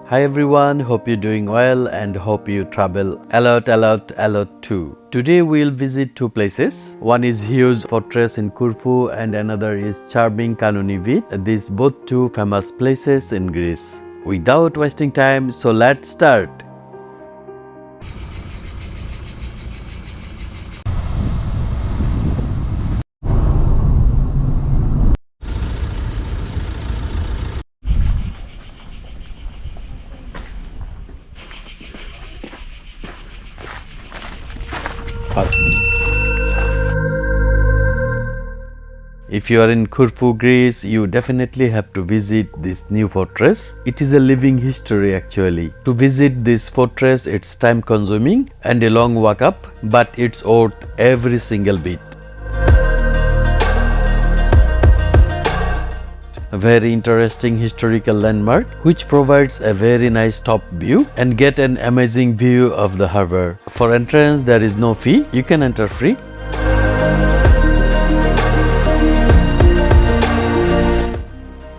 Hi everyone, hope you're doing well and hope you travel a lot too. Today we'll visit two places. One is huge fortress in Corfu and another is charming 𝐃𝐎𝐍'𝐴. These both two famous places in Greece. Without wasting time, so let's start. If you are in Corfu, Greece, you definitely have to visit this new fortress. It is a living history actually. To visit this fortress, it's time consuming and a long walk up, but it's worth every single bit. A very interesting historical landmark which provides a very nice top view and get an amazing view of the harbor. For entrance, there is no fee. You can enter free.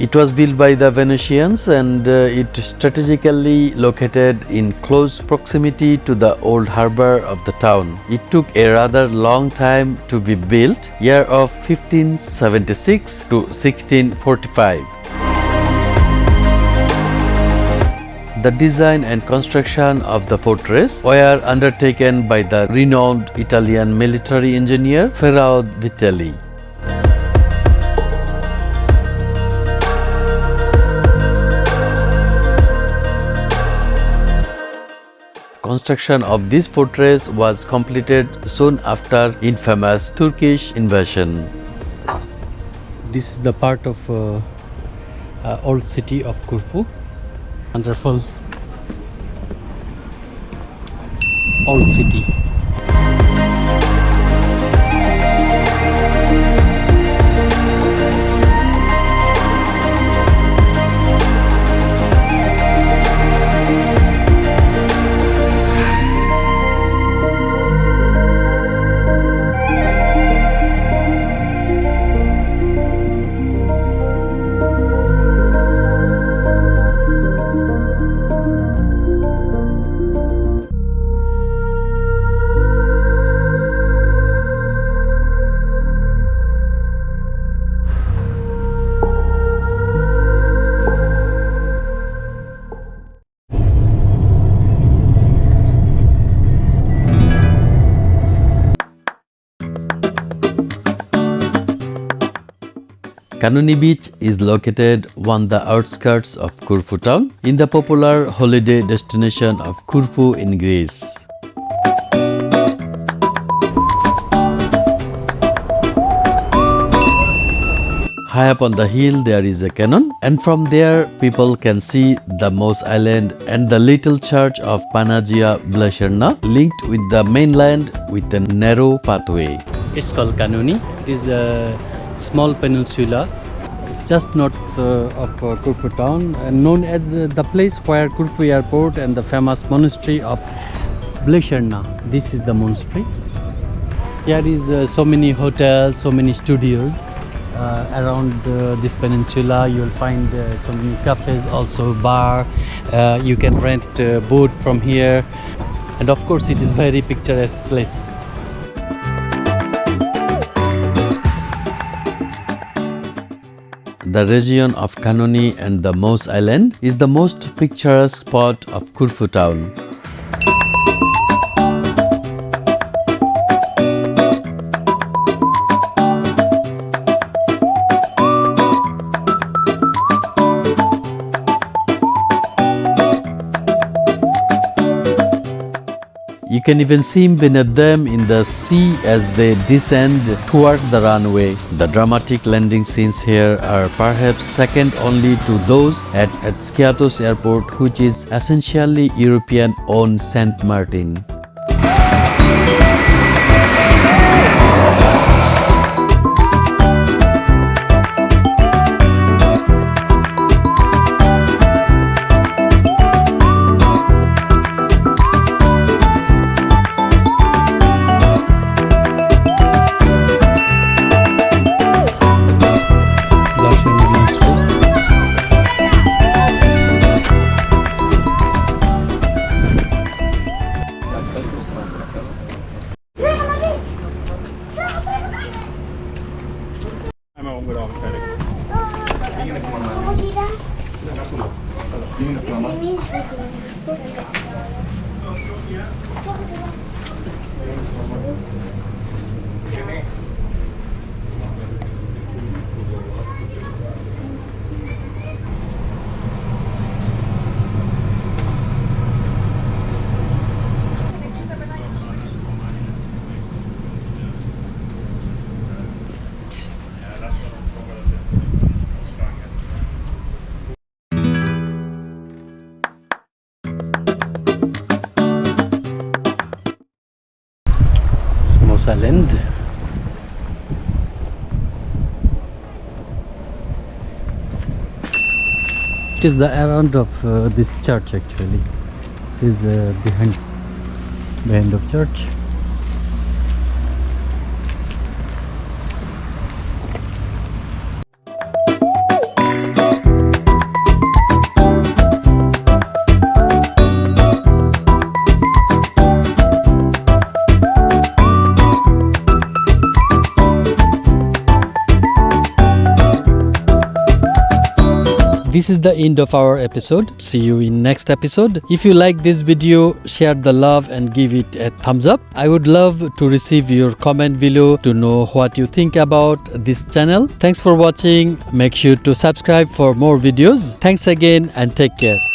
It was built by the Venetians and it strategically located in close proximity to the old harbor of the town. It took a rather long time to be built, year of 1576 to 1645. The design and construction of the fortress were undertaken by the renowned Italian military engineer 𝐃𝐎𝐍'𝐵. Construction of this fortress was completed soon after infamous Turkish invasion. This is the part of old city of Corfu. Wonderful old city. 𝐃𝐎𝐍'𝐵 beach is located on the outskirts of Corfu town in the popular holiday destination of Corfu in Greece. High up on the hill there is a cannon, and from there people can see the Mouse Island and the little church of 𝐼𝐻𝐵 linked with the mainland with a narrow pathway. It's called 𝐃𝐎𝐍'𝐵. It is a small peninsula just north of Corfu town, known as the place where Corfu airport and the famous monastery of 𝐼𝐻𝐵. This is the monastery. Here is so many hotels, so many studios around this peninsula. You will find so many cafes, also bar. You can rent a boat from here, and of course it is very picturesque place. The region of 𝐃𝐎𝐍'𝐵 and the Mouse Island is the most picturesque spot of Corfu town. You can even swim beneath them in the sea as they descend towards the runway. The dramatic landing scenes here are perhaps second only to those at 𝐃𝐎𝐍'𝐴 airport, which is essentially European-owned St. Martin. Land. It is the around of this church actually. It is behind of church. This is the end of our episode. See you in next episode. If you like this video, share the love and give it a thumbs up. I would love to receive your comment below to know what you think about this channel. Thanks for watching. Make sure to subscribe for more videos. Thanks again and take care.